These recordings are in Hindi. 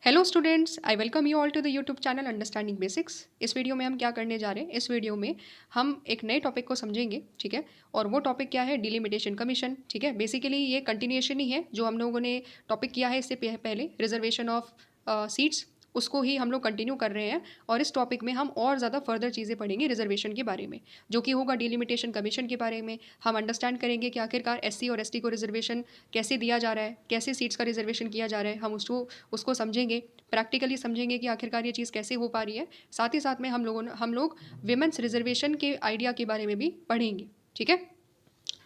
Hello students, I welcome you all to the YouTube channel understanding basics. इस वीडियो में हम क्या करने जा रहे हैं, इस वीडियो में हम एक नए टॉपिक को समझेंगे, ठीक है। और वो टॉपिक क्या है, डिलिमिटेशन कमीशन, ठीक है। बेसिकली ये कंटिन्यूएशन ही है जो हम लोगों ने टॉपिक किया है इससे पहले, रिजर्वेशन ऑफ सीट्स, उसको ही हम लोग कंटिन्यू कर रहे हैं। और इस टॉपिक में हम और ज़्यादा फर्दर चीज़ें पढ़ेंगे रिजर्वेशन के बारे में, जो कि होगा डिलिमिटेशन कमीशन के बारे में। हम अंडरस्टैंड करेंगे कि आखिरकार एससी और एसटी को रिजर्वेशन कैसे दिया जा रहा है, कैसे सीट्स का रिजर्वेशन किया जा रहा है, हम उसको उसको समझेंगे, प्रैक्टिकली समझेंगे कि आखिरकार ये चीज़ कैसे हो पा रही है। साथ ही साथ में हम लोग विमेंस रिजर्वेशन के आइडिया के बारे में भी पढ़ेंगे, ठीक है।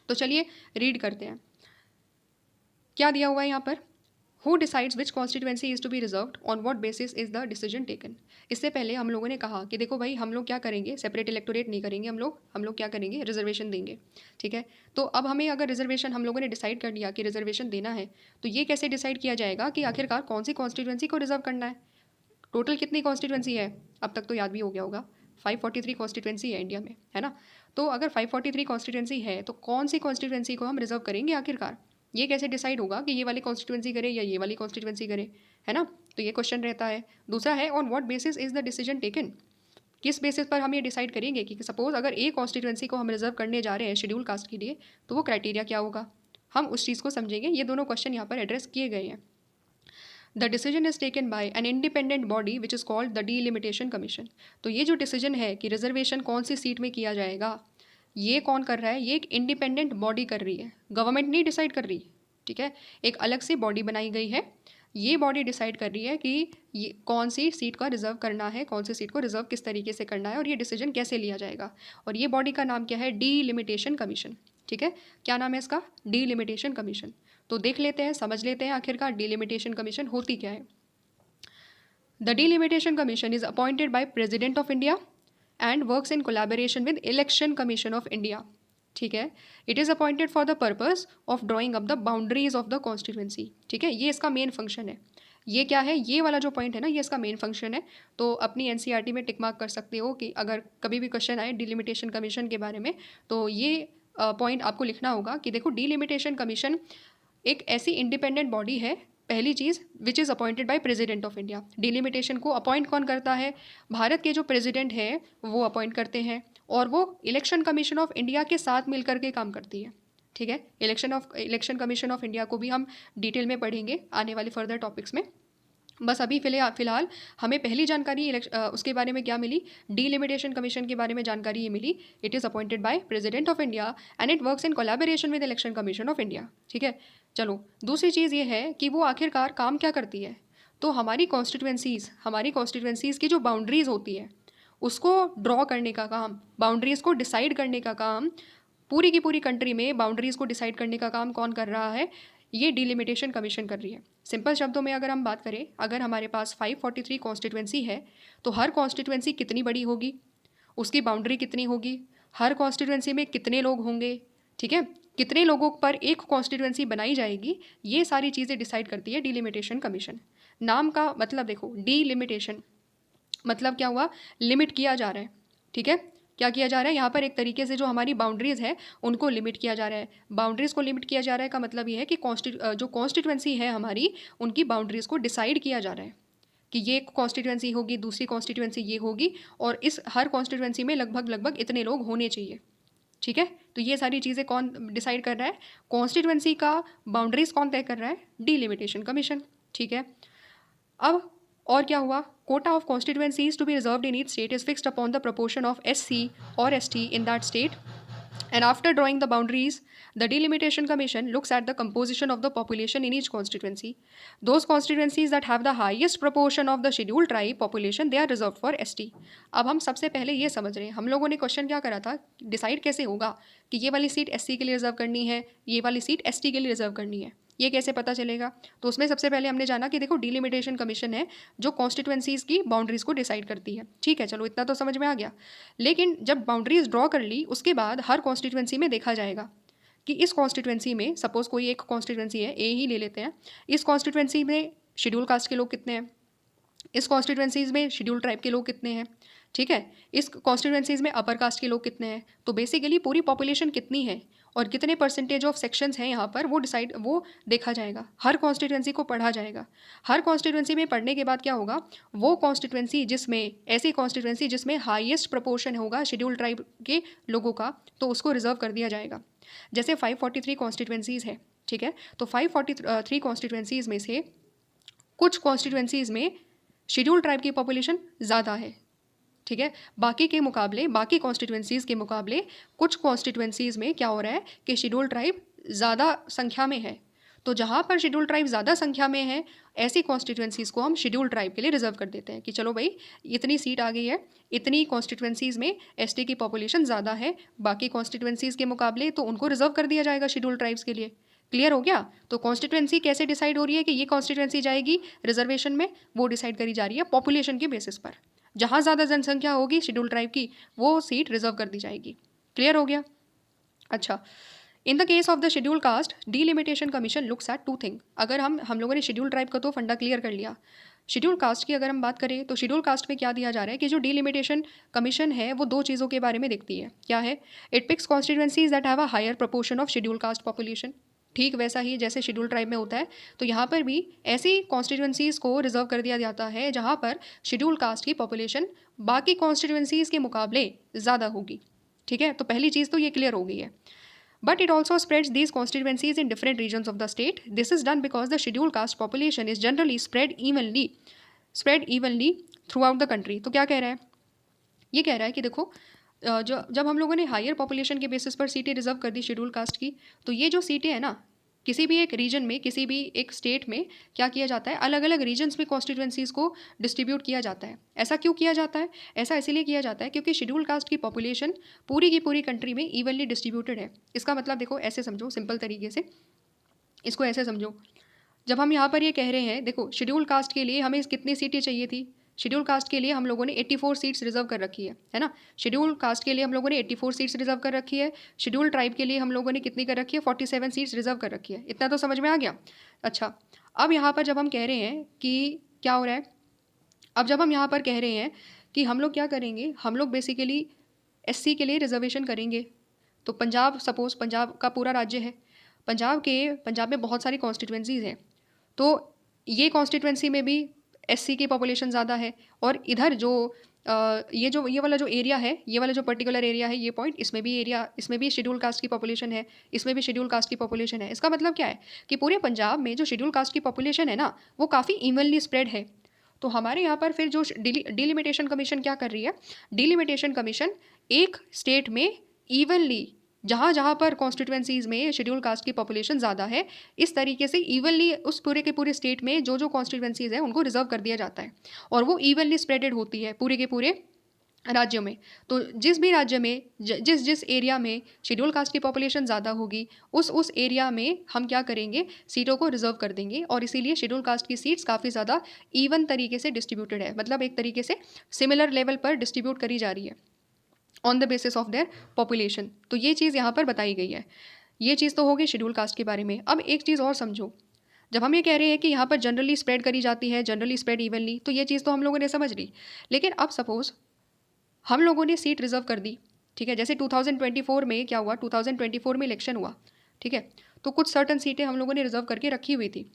तो चलिए रीड करते हैं क्या दिया हुआ है यहाँ पर। Who decides which constituency is to be reserved, on what basis is the decision taken. इससे पहले हम लोगों ने कहा कि देखो भाई, हम लोग क्या करेंगे, सेपरेट इलेक्टोरेट नहीं करेंगे, हम लोग क्या करेंगे, रिजर्वेशन देंगे, ठीक है। तो अब हमें अगर रिजर्वेशन हम लोगों ने डिसाइड कर लिया कि रिजर्वेशन देना है, तो ये कैसे डिसाइड किया जाएगा कि आखिरकार कौन सी कॉन्स्टिट्यूएंसी को रिजर्व करना है। टोटल कितनी कॉन्स्टिट्यूएंसी है, अब तक तो याद भी हो गया होगा, 543 कॉन्स्टिट्यूएंसी है इंडिया में, है ना। तो अगर 543 कॉन्स्टिट्यूएंसी है तो कौन सी कॉन्स्टिट्यूएंसी को हम रिजर्व करेंगे आखिरकार, ये कैसे डिसाइड होगा कि ये वाली कॉन्स्टिट्यूएंसी करे या ये वाली कॉन्स्टिट्यूएंसी करे, है ना। तो ये क्वेश्चन रहता है। दूसरा है, on what basis is the decision taken, किस बेसिस पर हम ये डिसाइड करेंगे कि सपोज अगर एक कॉन्स्टिट्यूएंसी को हम रिजर्व करने जा रहे हैं शेड्यूल कास्ट के लिए, तो वो क्राइटेरिया क्या होगा, हम उस चीज़ को समझेंगे। ये दोनों क्वेश्चन यहाँ पर एड्रेस किए गए हैं। The decision is taken by an independent body which is called the delimitation commission. तो ये जो डिसीजन है कि रिजर्वेशन कौन सी सीट में किया जाएगा, ये कौन कर रहा है, ये एक इंडिपेंडेंट बॉडी कर रही है, गवर्नमेंट नहीं डिसाइड कर रही, ठीक है। एक अलग से बॉडी बनाई गई है, ये बॉडी डिसाइड कर रही है कि ये कौन सी सीट का रिजर्व करना है, कौन सी सीट को रिजर्व किस तरीके से करना है, और ये डिसीजन कैसे लिया जाएगा। और ये बॉडी का नाम क्या है, डीलिमिटेशन कमीशन, ठीक है। क्या नाम है इसका, डीलिमिटेशन कमीशन। तो देख लेते हैं, समझ लेते हैं आखिरकार डीलिमिटेशन कमीशन होती क्या है। The delimitation commission is appointed by President of India and works in collaboration with Election Commission of India, ठीक है। It is appointed for the purpose of drawing up the boundaries of the constituency, ठीक है। ये इसका मेन फंक्शन है। ये क्या है, ये वाला जो पॉइंट है ना, ये इसका मेन फंक्शन है। तो अपनी एनसीईआरटी में टिक मार्क कर सकते हो कि अगर कभी भी क्वेश्चन आए डिलिमिटेशन कमीशन के बारे में, तो ये पॉइंट आपको लिखना होगा कि देखो, डिलिमिटेशन कमीशन एक ऐसी इंडिपेंडेंट बॉडी है, पहली चीज़, which is appointed by President of India. Delimitation को अपॉइंट कौन करता है, भारत के जो प्रेसिडेंट हैं वो अपॉइंट करते हैं, और वो इलेक्शन कमीशन ऑफ इंडिया के साथ मिलकर के काम करती है, ठीक है। इलेक्शन कमीशन ऑफ इंडिया को भी हम डिटेल में पढ़ेंगे आने वाले फर्दर टॉपिक्स में। बस अभी फिलहाल हमें पहली जानकारी उसके बारे में क्या मिली, डीलिमिटेशन कमीशन के बारे में जानकारी ये मिली। It is appointed by President of India and it works in collaboration with Election Commission of India, ठीक है। चलो, दूसरी चीज़ ये है कि वो आखिरकार काम क्या करती है। तो हमारी कॉन्स्टिट्यूएंसीज़ की जो बाउंड्रीज़ होती है, उसको ड्रॉ करने का काम, बाउंड्रीज़ को डिसाइड करने का काम, पूरी की पूरी कंट्री में बाउंड्रीज़ को डिसाइड करने का काम कौन कर रहा है, ये डिलिमिटेशन कमीशन कर रही है। सिंपल शब्दों में अगर हम बात करें, अगर हमारे पास 543 कॉन्स्टिट्यूएंसी है, तो हर कॉन्स्टिट्यूएंसी कितनी बड़ी होगी, उसकी बाउंड्री कितनी होगी, हर कॉन्स्टिट्यूएंसी में कितने लोग होंगे, ठीक है, कितने लोगों पर एक कॉन्स्टिट्यूएंसी बनाई जाएगी, ये सारी चीज़ें डिसाइड करती है डिलिमिटेशन कमीशन। नाम का मतलब देखो, डिलिमिटेशन मतलब क्या हुआ, लिमिट किया जा रहा है, ठीक है। क्या किया जा रहा है यहाँ पर, एक तरीके से जो हमारी बाउंड्रीज़ है उनको लिमिट किया जा रहा है। बाउंड्रीज़ को लिमिट किया जा रहा है का मतलब ये है कि जो कॉन्स्टिट्यूएंसी है हमारी, उनकी बाउंड्रीज़ को डिसाइड किया जा रहा है कि ये एक कॉन्स्टिट्यूएंसी होगी, दूसरी कॉन्स्टिट्यूएंसी ये होगी, और इस हर कॉन्स्टिट्यूएंसी में लगभग इतने लोग होने चाहिए, ठीक है। तो ये सारी चीज़ें कौन डिसाइड कर रहा है, कॉन्स्टिट्यूएंसी का बाउंड्रीज़ कौन तय कर रहा है, डीलिमिटेशन कमीशन, ठीक है। अब और क्या हुआ, quota of constituencies to be reserved in each state is fixed upon the proportion of SC और ST in that state, and after drawing the boundaries, the delimitation commission looks at the composition of the population in each constituency. Those constituencies that have the highest proportion of the scheduled tribe population, they are reserved for ST. अब हम सबसे पहले ये समझ रहे हैं, हम लोगों ने क्वेश्चन क्या करा था, डिसाइड कैसे होगा कि ये वाली सीट SC के लिए रिजर्व करनी है, ये वाली सीट ST के लिए रिजर्व करनी है, ये कैसे पता चलेगा। तो उसमें सबसे पहले हमने जाना कि देखो, डिलिमिटेशन कमीशन है जो कॉन्स्टिट्यूएंसीज की बाउंड्रीज को डिसाइड करती है, ठीक है। चलो, इतना तो समझ में आ गया। लेकिन जब बाउंड्रीज ड्रॉ कर ली, उसके बाद हर कॉन्स्टिट्यूएंसी में देखा जाएगा कि इस कॉन्स्टिट्यूएंसी में, सपोज कोई एक कॉन्स्टिट्यूएंसी है, ए ही ले लेते हैं, इस कॉन्स्टिट्यूएंसी में शेड्यूल कास्ट के लोग कितने हैं, इस कॉन्स्टिट्यूएंसीज में शेड्यूल ट्राइब के लोग कितने हैं, ठीक है, इस कॉन्स्टिट्यूएंसीज में अपर कास्ट के लोग कितने हैं। तो बेसिकली पूरी पॉपुलेशन कितनी है, और कितने परसेंटेज ऑफ सेक्शंस हैं यहाँ पर वो देखा जाएगा, हर कॉन्स्टिट्यूंसी को पढ़ा जाएगा। हर कॉन्स्टिट्यूंसी में पढ़ने के बाद क्या होगा, वो कॉन्स्टिट्यूंसी ऐसी कॉन्स्टिट्यूंसी जिसमें हाईएस्ट प्रपोर्शन होगा शेड्यूल ट्राइब के लोगों का, तो उसको रिजर्व कर दिया जाएगा। जैसे 543 कॉन्स्टिट्यूंसीज़ है, ठीक है, तो 543 कॉन्स्टिट्यूंसीज़ में से कुछ कॉन्स्टिट्यूंसीज़ में शेड्यूल ट्राइब की पॉपुलेशन ज़्यादा है, ठीक है, बाकी कॉन्स्टिट्यूंसीज़ के मुकाबले कुछ कॉन्स्टिट्यूंसीज़ में क्या हो रहा है कि शेड्यूल ट्राइब ज़्यादा संख्या में है। तो जहाँ पर शेड्यूल ट्राइब ज़्यादा संख्या में है, ऐसी कॉन्स्टिट्यूंसीज़ को हम शेड्यूल ट्राइब के लिए रिजर्व कर देते हैं कि चलो भाई इतनी सीट आ गई है, इतनी कॉन्स्टिट्यूंसीज़ में एसटी की पॉपुलेशन ज़्यादा है बाकी कॉन्स्टिट्यूंसीज़ के मुकाबले, तो उनको रिजर्व कर दिया जाएगा शेड्यूल ट्राइब्स के लिए। क्लियर हो गया? तो कॉन्स्टिट्यूंसी कैसे डिसाइड हो रही है कि ये कॉन्स्टिट्यूंसी जाएगी रिजर्वेशन में, वो डिसाइड करी जा रही है पॉपुलेशन के बेसिस पर। जहाँ ज़्यादा जनसंख्या होगी शेड्यूल ट्राइब की, वो सीट रिजर्व कर दी जाएगी। क्लियर हो गया? अच्छा, in the case of the schedule caste, delimitation commission looks at two thing. अगर हम लोगों ने शेड्यूल ट्राइब का तो फंडा क्लियर कर लिया, शेड्यूल कास्ट की अगर हम बात करें तो शेड्यूल कास्ट में क्या दिया जा रहा है कि जो डीलिमिटेशन कमीशन है वो दो चीज़ों के बारे में देखती है। क्या है? It picks constituencies that have a higher proportion of schedule caste population. ठीक वैसा ही जैसे शेड्यूल ट्राइब में होता है, तो यहाँ पर भी ऐसी कॉन्स्टिट्यूंसीज़ को रिजर्व कर दिया जाता है जहाँ पर शेड्यूल कास्ट की पॉपुलेशन बाकी कॉन्स्टिट्यूंसीज़ के मुकाबले ज़्यादा होगी। ठीक है, तो पहली चीज़ तो ये क्लियर हो गई है। But it also spreads these constituencies in different regions of the state. This is done because the scheduled caste population is generally spread evenly throughout the country. तो क्या कह रहा है? ये कह रहा है कि देखो, जब हम लोगों ने हायर पॉपुलेशन के बेसिस पर सीटें रिजर्व कर दी शेड्यूल कास्ट की, तो ये जो सीटें हैं ना, किसी भी एक रीजन में, किसी भी एक स्टेट में क्या किया जाता है, अलग अलग रीजन्स में कॉन्स्टिट्यूंसीज़ को डिस्ट्रीब्यूट किया जाता है। ऐसा क्यों किया जाता है? ऐसा इसीलिए किया जाता है क्योंकि शेड्यूल कास्ट की पॉपुलेशन पूरी की पूरी कंट्री में इवनली डिस्ट्रीब्यूटेड है। इसका मतलब देखो, ऐसे समझो, सिंपल तरीके से इसको ऐसे समझो, जब हम यहाँ पर ये कह रहे हैं, देखो शेड्यूल कास्ट के लिए हमें कितनी सीटें चाहिए थी, शेड्यूल कास्ट के लिए हम लोगों ने 84 सीट्स रिजर्व कर रखी है ना। शेड्यूल कास्ट के लिए हम लोगों ने 84 सीट्स रिजर्व कर रखी है। शेड्यूल ट्राइब के लिए हम लोगों ने कितनी कर रखी है? 47 सीट्स रिजर्व कर रखी है। इतना तो समझ में आ गया। अच्छा, अब यहाँ पर जब हम कह रहे हैं कि क्या हो रहा है, अब जब हम यहाँ पर कह रहे हैं कि हम लोग क्या करेंगे, हम लोग बेसिकली SC के लिए रिजर्वेशन करेंगे। तो पंजाब, सपोज पंजाब का पूरा राज्य है, पंजाब में बहुत सारी कॉन्स्टिट्यूंसीज़ हैं, तो ये कॉन्स्टिट्यूंसी में भी SC की पॉपुलेशन ज़्यादा है, और इधर ये वाला जो एरिया है, ये वाला जो पर्टिकुलर एरिया है, ये पॉइंट, इसमें भी शेड्यूल कास्ट की पॉपुलेशन है, इसमें भी शेड्यूल कास्ट की पॉपुलेशन है। इसका मतलब क्या है कि पूरे पंजाब में जो शेड्यूल कास्ट की पॉपुलेशन है ना, वो काफ़ी इवनली स्प्रेड है। तो हमारे यहाँ पर फिर जो डिलिमिटेशन कमीशन क्या कर रही है, डिलिमिटेशन कमीशन एक स्टेट में इवनली, जहाँ जहाँ पर कॉन्स्टिट्यूंसीज़ में शेड्यूल कास्ट की पॉपुलेशन ज़्यादा है, इस तरीके से इवनली उस पूरे के पूरे स्टेट में जो जो कॉन्स्टिट्यूंसीज़ हैं उनको रिजर्व कर दिया जाता है, और वो इवनली स्प्रेडेड होती है पूरे के पूरे राज्य में। तो जिस भी राज्य में जिस एरिया में शेड्यूल कास्ट की पॉपुलेशन ज़्यादा होगी, उस एरिया में हम क्या करेंगे, सीटों को रिजर्व कर देंगे, और इसीलिए शेड्यूल कास्ट की सीट्स काफ़ी ज़्यादा इवन तरीके से डिस्ट्रीब्यूटेड है, मतलब एक तरीके से सिमिलर लेवल पर डिस्ट्रीब्यूट करी जा रही है on the basis of their population. तो ये चीज़ यहाँ पर बताई गई है। ये चीज़ तो होगी शेड्यूल कास्ट के बारे में। अब एक चीज़ और समझो, जब हम ये कह रहे हैं कि यहाँ पर जनरली स्प्रेड करी जाती है, जनरली स्प्रेड इवनली, तो ये चीज़ तो हम लोगों ने समझ ली। लेकिन अब सपोज़ हम लोगों ने सीट रिजर्व कर दी, ठीक है, जैसे 2024 में क्या हुआ, 2024 में इलेक्शन हुआ, ठीक है, तो कुछ सर्टन सीटें हम लोगों ने रिजर्व करके रखी हुई थी।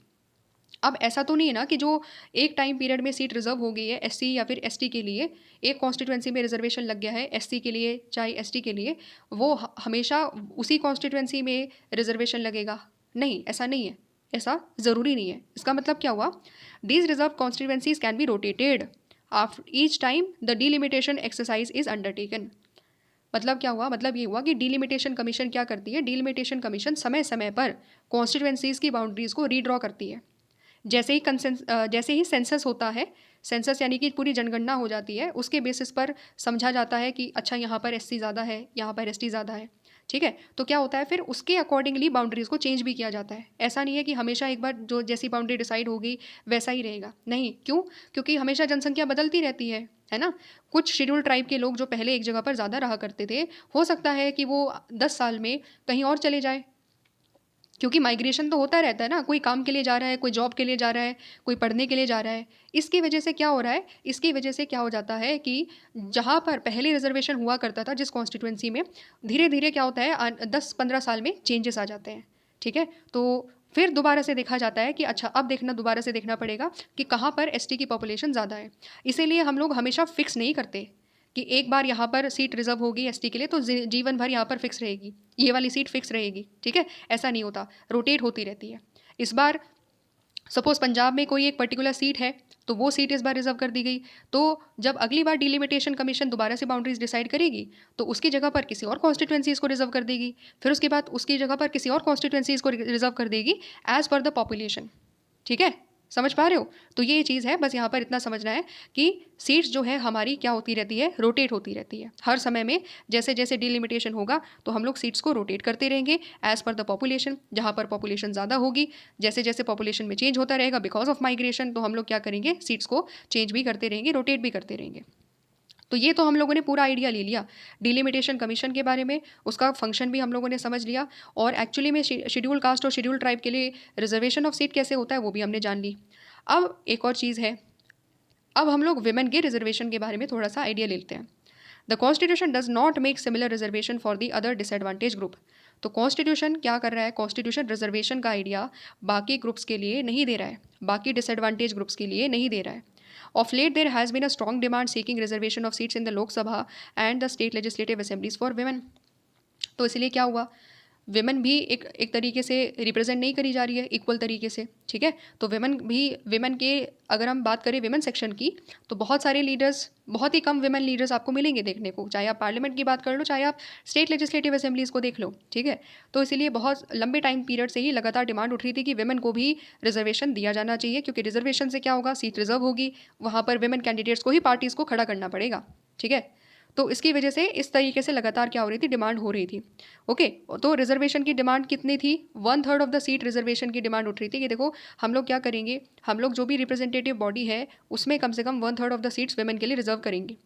अब ऐसा तो नहीं है ना कि जो एक टाइम पीरियड में सीट रिजर्व हो गई है SC या फिर ST के लिए, एक कॉन्स्टिट्यूंसी में रिजर्वेशन लग गया है SC के लिए चाहे ST के लिए, वो हमेशा उसी कॉन्स्टिट्यूंसी में रिजर्वेशन लगेगा। नहीं, ऐसा नहीं है, ऐसा ज़रूरी नहीं है। इसका मतलब क्या हुआ, these reserve constituencies can be rotated after each time the delimitation exercise is undertaken. मतलब क्या हुआ, मतलब ये हुआ कि डिलिमिटेशन कमीशन क्या करती है, डिलिमिटेशन कमीशन समय समय पर कॉन्स्टिट्यूंसीज की बाउंड्रीज़ को रीड्रॉ करती है। जैसे ही सेंसस होता है, सेंसस यानी कि पूरी जनगणना हो जाती है, उसके बेसिस पर समझा जाता है कि अच्छा यहाँ पर SC ज़्यादा है, यहाँ पर ST ज़्यादा है, ठीक है, तो क्या होता है फिर उसके अकॉर्डिंगली बाउंड्रीज़ को चेंज भी किया जाता है। ऐसा नहीं है कि हमेशा एक बार जो जैसी बाउंड्री डिसाइड होगी वैसा ही रहेगा, नहीं। क्यों? क्योंकि हमेशा जनसंख्या बदलती रहती है ना। कुछ शेड्यूल ट्राइब के लोग जो पहले एक जगह पर ज़्यादा रहा करते थे, हो सकता है कि वो 10 साल में कहीं और चले जाए, क्योंकि माइग्रेशन तो होता रहता है ना, कोई काम के लिए जा रहा है, कोई जॉब के लिए जा रहा है, कोई पढ़ने के लिए जा रहा है। इसकी वजह से क्या हो रहा है, इसकी वजह से क्या हो जाता है कि जहाँ पर पहले रिजर्वेशन हुआ करता था जिस कॉन्स्टिट्यूंसी में, धीरे धीरे क्या होता है 10-15 साल में चेंजेस आ जाते हैं। ठीक है, तो फिर दोबारा से देखा जाता है कि अच्छा अब दोबारा से देखना पड़ेगा कि कहाँ पर एसटी की पॉपुलेशन ज़्यादा है। इसीलिए हम लोग हमेशा फिक्स नहीं करते कि एक बार यहाँ पर सीट रिजर्व होगी एसटी के लिए तो जीवन भर यहाँ पर फिक्स रहेगी, ये वाली सीट फिक्स रहेगी। ठीक है, ऐसा नहीं होता, रोटेट होती रहती है। इस बार सपोज पंजाब में कोई एक पर्टिकुलर सीट है तो वो सीट इस बार रिजर्व कर दी गई, तो जब अगली बार डिलिमिटेशन कमीशन दोबारा से बाउंड्रीज डिसाइड करेगी तो उसकी जगह पर किसी और कॉन्स्टिट्यूंसीज को रिजर्व कर देगी, फिर उसके बाद उसकी जगह पर किसी और कॉन्स्टिट्यूंसीज को रिजर्व कर देगी एज पर द पॉपुलेशन। ठीक है, समझ पा रहे हो? तो ये चीज़ है, बस यहाँ पर इतना समझना है कि सीट्स जो है हमारी क्या होती रहती है, रोटेट होती रहती है हर समय में। जैसे जैसे डिलिमिटेशन होगा तो हम लोग सीट्स को रोटेट करते रहेंगे एज़ पर द पॉपुलेशन। जहाँ पर पॉपुलेशन ज़्यादा होगी, जैसे जैसे पॉपुलेशन में चेंज होता रहेगा बिकॉज ऑफ माइग्रेशन, तो हम लोग क्या करेंगे, सीट्स को चेंज भी करते रहेंगे, रोटेट भी करते रहेंगे। तो ये तो हम लोगों ने पूरा आइडिया ले लिया डिलिमिटेशन कमीशन के बारे में, उसका फंक्शन भी हम लोगों ने समझ लिया, और एक्चुअली में शेड्यूल कास्ट और शेड्यूल ट्राइब के लिए रिजर्वेशन ऑफ सीट कैसे होता है वो भी हमने जान ली। अब एक और चीज़ है, अब हम लोग विमेन के रिजर्वेशन के बारे में थोड़ा सा आइडिया ले लेते हैं। The constitution does not make similar reservation for the other disadvantage group. तो कॉन्स्टिट्यूशन क्या कर रहा है, कॉन्स्टिट्यूशन रिजर्वेशन का आइडिया बाकी ग्रुप्स के लिए नहीं दे रहा है, बाकी डिसएडवांटेज ग्रुप्स के लिए नहीं दे रहा है। Of late, there has been a strong demand seeking reservation of seats in the Lok Sabha and the state legislative assemblies for women. तो इसलिए क्या हुआ, विमेन भी एक तरीके से रिप्रेजेंट नहीं करी जा रही है इक्वल तरीके से। ठीक है, तो विमेन के अगर हम बात करें विमेन सेक्शन की, तो बहुत सारे लीडर्स, बहुत ही कम विमेन लीडर्स आपको मिलेंगे देखने को, चाहे आप पार्लियामेंट की बात कर लो, चाहे आप स्टेट लेजिस्लेटिव असेंबलीज को देख लो। ठीक है, तो इसीलिए बहुत लंबे टाइम पीरियड से ही लगातार डिमांड उठ रही थी कि विमेन को भी रिजर्वेशन दिया जाना चाहिए, क्योंकि रिजर्वेशन से क्या होगा, सीट रिजर्व होगी, वहाँ पर विमेन कैंडिडेट्स को ही पार्टीज़ को खड़ा करना पड़ेगा। ठीक है, तो इसकी वजह से इस तरीके से लगातार क्या हो रही थी, डिमांड हो रही थी। ओके, तो रिजर्वेशन की डिमांड कितनी थी, 1/3 ऑफ द सीट रिजर्वेशन की डिमांड उठ रही थी कि देखो हम लोग क्या करेंगे, हम लोग जो भी रिप्रेजेंटेटिव बॉडी है उसमें कम से कम 1/3 ऑफ द सीट्स विमेन के लिए रिजर्व करेंगे।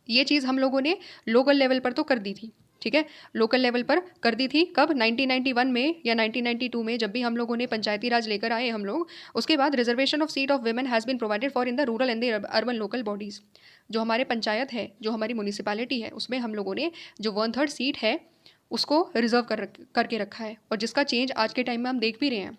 ये चीज़ हम लोगों ने लोकल लेवल पर तो कर दी थी। ठीक है, लोकल लेवल पर कर दी थी कब, 1991 में या 1992 में, जब भी हम लोगों ने पंचायती राज लेकर आए हम लोग। उसके बाद reservation of seat of women has been provided for in the rural and the urban local bodies. जो हमारे पंचायत है, जो हमारी म्यूनिसिपैलिटी है, उसमें हम लोगों ने जो 1/3 सीट है उसको रिजर्व करके रखा है, और जिसका चेंज आज के टाइम में हम देख भी रहे हैं।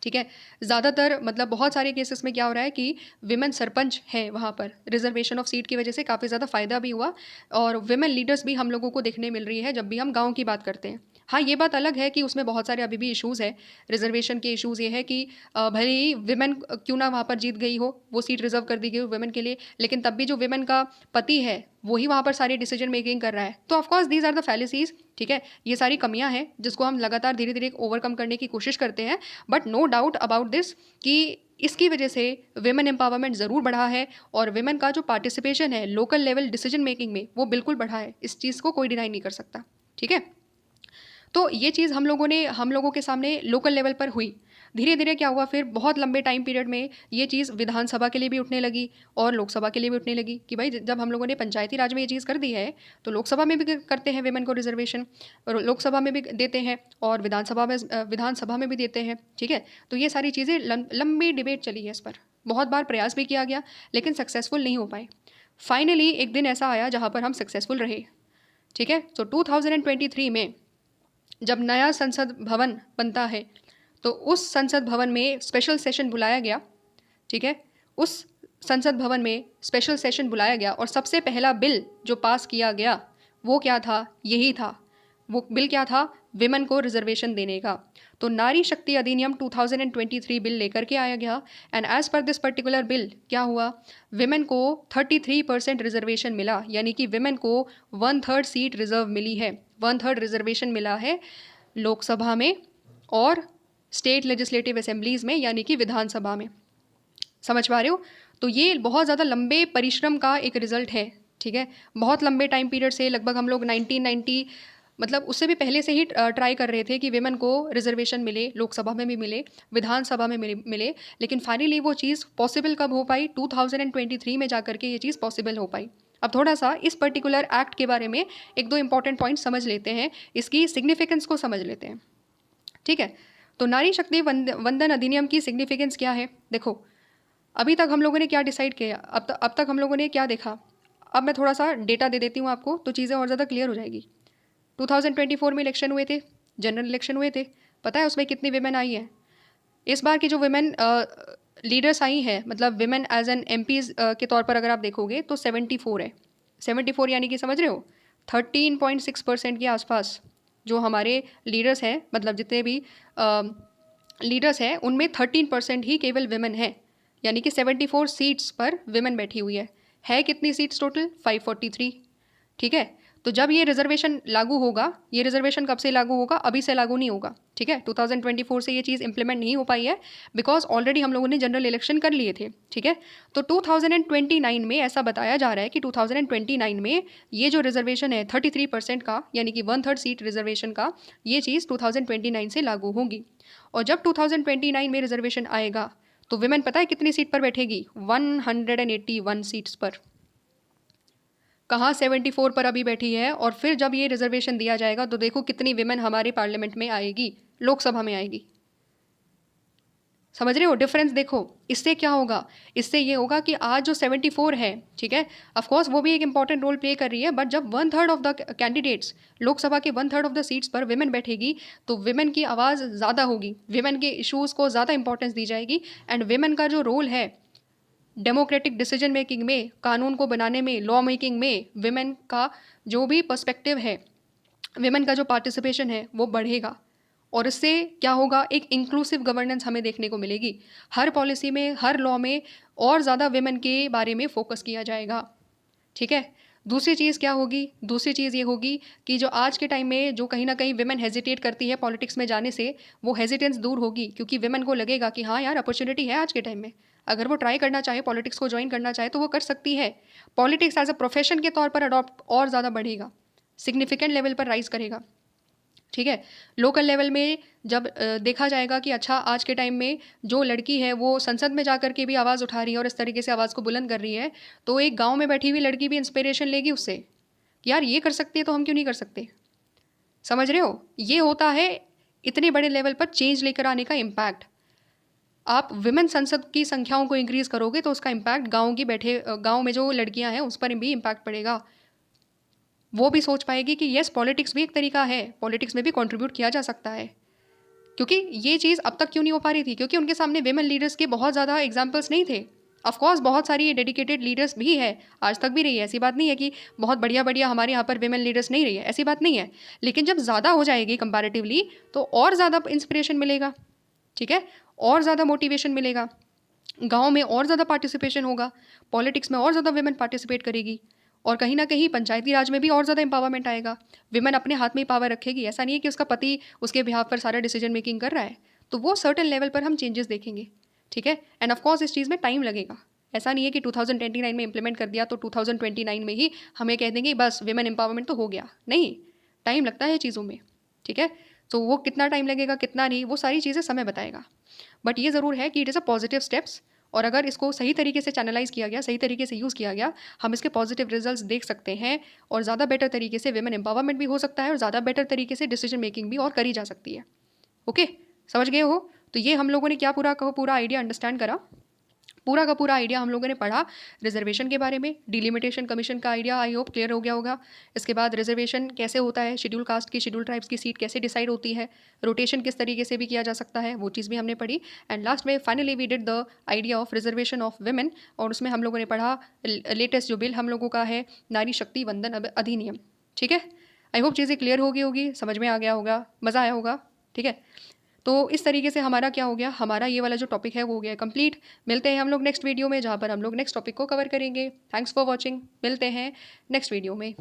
ठीक है, ज़्यादातर मतलब बहुत सारे केसेस में क्या हो रहा है कि विमेन सरपंच है वहाँ पर, रिजर्वेशन ऑफ सीट की वजह से काफ़ी ज़्यादा फ़ायदा भी हुआ, और विमेन लीडर्स भी हम लोगों को देखने मिल रही है जब भी हम गाँव की बात करते हैं। हाँ, ये बात अलग है कि उसमें बहुत सारे अभी भी इश्यूज़ है। रिजर्वेशन के इश्यूज़ ये है कि भले ही विमेन क्यों ना वहाँ पर जीत गई हो, वो सीट रिजर्व कर दी गई हो विमेन के लिए, लेकिन तब भी जो विमेन का पति है वही वहाँ पर सारी डिसीजन मेकिंग कर रहा है। तो of course these are the fallacies. ठीक है, ये सारी कमियां हैं जिसको हम लगातार धीरे धीरे ओवरकम करने की कोशिश करते हैं, but no doubt about this कि इसकी वजह से विमेन एम्पावरमेंट ज़रूर बढ़ा है, और विमेन का जो पार्टिसिपेशन है लोकल लेवल डिसीजन मेकिंग में वो बिल्कुल बढ़ा है। इस चीज़ को कोई डिनाई नहीं कर सकता। ठीक है, तो ये चीज़ हम लोगों के सामने लोकल लेवल पर हुई। धीरे धीरे क्या हुआ, फिर बहुत लंबे टाइम पीरियड में ये चीज़ विधानसभा के लिए भी उठने लगी और लोकसभा के लिए भी उठने लगी कि भाई जब हम लोगों ने पंचायती राज में ये चीज़ कर दी है तो लोकसभा में भी करते हैं विमेन को रिजर्वेशन, और लोकसभा में भी देते हैं और विधानसभा में भी देते हैं। ठीक है, तो ये सारी चीज़ें लंबी डिबेट चली है इस पर, बहुत बार प्रयास भी किया गया लेकिन सक्सेसफुल नहीं हो पाए। फाइनली एक दिन ऐसा आया जहाँ पर हम सक्सेसफुल रहे। ठीक है, तो 2023 में जब नया संसद भवन बनता है तो उस संसद भवन में स्पेशल सेशन बुलाया गया। ठीक है, उस संसद भवन में स्पेशल सेशन बुलाया गया और सबसे पहला बिल जो पास किया गया वो क्या था, यही था। वो बिल क्या था, विमेन को रिजर्वेशन देने का। तो नारी शक्ति अधिनियम 2023 बिल लेकर के आया गया, and as per this particular bill क्या हुआ, विमेन को 33% रिजर्वेशन मिला, यानी कि विमेन को 1/3 सीट रिजर्व मिली है, 1/3 रिजर्वेशन मिला है लोकसभा में और स्टेट लेजिस्लेटिव असेंबलीज़ में, यानी कि विधानसभा में। समझ पा रहे हो? तो ये बहुत ज़्यादा लंबे परिश्रम का एक रिजल्ट है। ठीक है, बहुत लंबे टाइम पीरियड से, लगभग हम लोग 1990 मतलब उससे भी पहले से ही ट्राई कर रहे थे कि विमेन को रिजर्वेशन मिले, लोकसभा में भी मिले, विधानसभा में मिले, लेकिन फाइनली वो चीज़ पॉसिबल कब हो पाई, 2023 में जाकर के ये चीज़ पॉसिबल हो पाई। अब थोड़ा सा इस पर्टिकुलर एक्ट के बारे में एक दो इंपॉर्टेंट पॉइंट समझ लेते हैं, इसकी सिग्निफिकेंस को समझ लेते हैं। ठीक है। तो नारी शक्ति वंदन अधिनियम की सिग्निफिकेंस क्या है? देखो, अभी तक हम लोगों ने क्या डिसाइड किया, अब तक हम लोगों ने क्या देखा। अब मैं थोड़ा सा डेटा दे देती हूँ आपको, तो चीज़ें और ज़्यादा क्लियर हो जाएगी। 2024 में इलेक्शन हुए थे, जनरल इलेक्शन हुए थे। पता है उसमें कितनी विमेन आई है? इस बार की जो विमेन लीडर्स आई हैं, मतलब विमेन एज एन एमपीज के तौर पर अगर आप देखोगे तो 74 है। 74 यानी कि समझ रहे हो, 13.6% के आसपास जो हमारे लीडर्स हैं, मतलब जितने भी लीडर्स हैं उनमें 13% ही केवल विमेन है। यानी कि 74 सीट्स पर विमेन बैठी हुई है कितनी सीट्स टोटल? 543। ठीक है। तो जब ये रिजर्वेशन लागू होगा, ये रिजर्वेशन कब से लागू होगा? अभी से लागू नहीं होगा। ठीक है, 2024 से ये चीज़ इंप्लीमेंट नहीं हो पाई है, बिकॉज ऑलरेडी हम लोगों ने जनरल इलेक्शन कर लिए थे। ठीक है, तो 2029 में ऐसा बताया जा रहा है कि 2029 में ये जो रिजर्वेशन है 33% का, यानी कि 1/3 सीट रिजर्वेशन का, ये चीज़ 2029 से लागू होगी। और जब 2029 में रिजर्वेशन आएगा तो विमेन पता है कितनी सीट पर बैठेगी? 181 सीट्स पर। कहाँ 74 पर अभी बैठी है। और फिर जब ये रिजर्वेशन दिया जाएगा तो देखो कितनी विमेन हमारे पार्लियामेंट में आएगी, लोकसभा में आएगी। समझ रहे हो डिफरेंस? देखो इससे क्या होगा, इससे ये होगा कि आज जो 74 है, ठीक है, ऑफकोर्स वो भी एक इंपॉर्टेंट रोल प्ले कर रही है, बट जब 1/3 ऑफ द कैंडिडेट्स, लोकसभा के 1/3 ऑफ द सीट्स पर विमेन बैठेगी तो विमेन की आवाज़ ज़्यादा होगी, विमेन के इशूज़ को ज़्यादा इंपॉर्टेंस दी जाएगी। एंड विमेन का जो रोल है डेमोक्रेटिक डिसीजन मेकिंग में, कानून को बनाने में, लॉ मेकिंग में, विमेन का जो भी पर्सपेक्टिव है, विमेन का जो पार्टिसिपेशन है वो बढ़ेगा। और इससे क्या होगा, एक इंक्लूसिव गवर्नेंस हमें देखने को मिलेगी। हर पॉलिसी में, हर लॉ में और ज़्यादा विमेन के बारे में फोकस किया जाएगा। ठीक है। दूसरी चीज़ क्या होगी? दूसरी चीज़ ये होगी कि जो आज के टाइम में जो कहीं ना कहीं विमेन हेजिटेट करती है पॉलिटिक्स में जाने से, वो हेजिटेंस दूर होगी, क्योंकि विमेन को लगेगा कि हाँ यार, अपॉर्चुनिटी है आज के टाइम में। अगर वो ट्राई करना चाहे, पॉलिटिक्स को ज्वाइन करना चाहे तो वो कर सकती है। पॉलिटिक्स एज अ प्रोफेशन के तौर पर अडॉप्ट और ज़्यादा बढ़ेगा, सिग्निफिकेंट लेवल पर राइज करेगा। ठीक है। लोकल लेवल में जब देखा जाएगा कि अच्छा, आज के टाइम में जो लड़की है वो संसद में जाकर के भी आवाज़ उठा रही है और इस तरीके से आवाज़ को बुलंद कर रही है, तो एक गांव में बैठी हुई लड़की भी इंस्पिरेशन लेगी उससे कि यार ये कर सकती है तो हम क्यों नहीं कर सकते। समझ रहे हो? ये होता है इतने बड़े लेवल पर चेंज लेकर आने का इम्पैक्ट। आप विमेन संसद की संख्याओं को इंक्रीज करोगे तो उसका इम्पैक्ट गाँव में जो लड़कियाँ हैं उस पर भी इम्पैक्ट पड़ेगा। वो भी सोच पाएगी कि येस, पॉलिटिक्स भी एक तरीका है, पॉलिटिक्स में भी कंट्रीब्यूट किया जा सकता है। क्योंकि ये चीज़ अब तक क्यों नहीं हो पा रही थी? क्योंकि उनके सामने विमेन लीडर्स के बहुत ज़्यादा एग्जाम्पल्स नहीं थे। ऑफकोर्स बहुत सारी डेडिकेटेड लीडर्स भी है, आज तक भी रही है, ऐसी बात नहीं है कि बहुत बढ़िया बढ़िया हमारे यहाँ पर विमेन लीडर्स नहीं रही है, ऐसी बात नहीं है। लेकिन जब ज़्यादा हो जाएगी कंपैरेटिवली तो और ज़्यादा इंस्पिरेशन मिलेगा। ठीक है, और ज़्यादा मोटिवेशन मिलेगा, गाँव में और ज़्यादा पार्टिसिपेशन होगा, पॉलिटिक्स में और ज़्यादा विमेन पार्टिसिपेट करेगी, और कहीं ना कहीं पंचायती राज में भी और ज़्यादा एम्पावरमेंट आएगा। विमेन अपने हाथ में ही पावर रखेगी। ऐसा नहीं है कि उसका पति उसके बिहाफ पर सारा डिसीजन मेकिंग कर रहा है, तो वो सर्टेन लेवल पर हम चेंजेस देखेंगे। ठीक है। एंड ऑफकोर्स इस चीज़ में टाइम लगेगा। ऐसा नहीं है कि 2029 में इंप्लीमेंट कर दिया तो 2029 में ही हमें कह देंगे बस विमेन एम्पावरमेंट तो हो गया। नहीं, टाइम लगता है चीज़ों में। ठीक है। तो वो कितना टाइम लगेगा, कितना नहीं, वो सारी चीज़ें समय बताएगा। बट ये ज़रूर है कि it is a positive steps, और अगर इसको सही तरीके से चैनलाइज किया गया, सही तरीके से यूज़ किया गया, हम इसके पॉजिटिव रिजल्ट्स देख सकते हैं। और ज़्यादा बेटर तरीके से विमेन एम्पावरमेंट भी हो सकता है और ज़्यादा बेटर तरीके से डिसीजन मेकिंग भी और करी जा सकती है। ओके, समझ गए हो? तो ये हम लोगों ने क्या पूरा आइडिया अंडरस्टैंड करा, पूरा का पूरा आइडिया हम लोगों ने पढ़ा रिजर्वेशन के बारे में। डिलिमिटेशन कमीशन का आइडिया आई होप क्लियर हो गया होगा। इसके बाद रिजर्वेशन कैसे होता है, शेड्यूल कास्ट की, शेड्यूल ट्राइब्स की सीट कैसे डिसाइड होती है, रोटेशन किस तरीके से भी किया जा सकता है, वो चीज़ भी हमने पढ़ी। एंड लास्ट में finally we did the idea of reservation of women, और उसमें हम लोगों ने पढ़ा लेटेस्ट जो बिल हम लोगों का है, नारी शक्ति वंदन अधिनियम। ठीक है, आई होप चीज़ें क्लियर हो गई होगी, समझ में आ गया होगा, मज़ा आया होगा। ठीक है, तो इस तरीके से हमारा क्या हो गया, हमारा ये वाला जो टॉपिक है वो हो गया कंप्लीट। मिलते हैं हम लोग नेक्स्ट वीडियो में, जहाँ पर हम लोग नेक्स्ट टॉपिक को कवर करेंगे। थैंक्स फॉर वॉचिंग, मिलते हैं नेक्स्ट वीडियो में।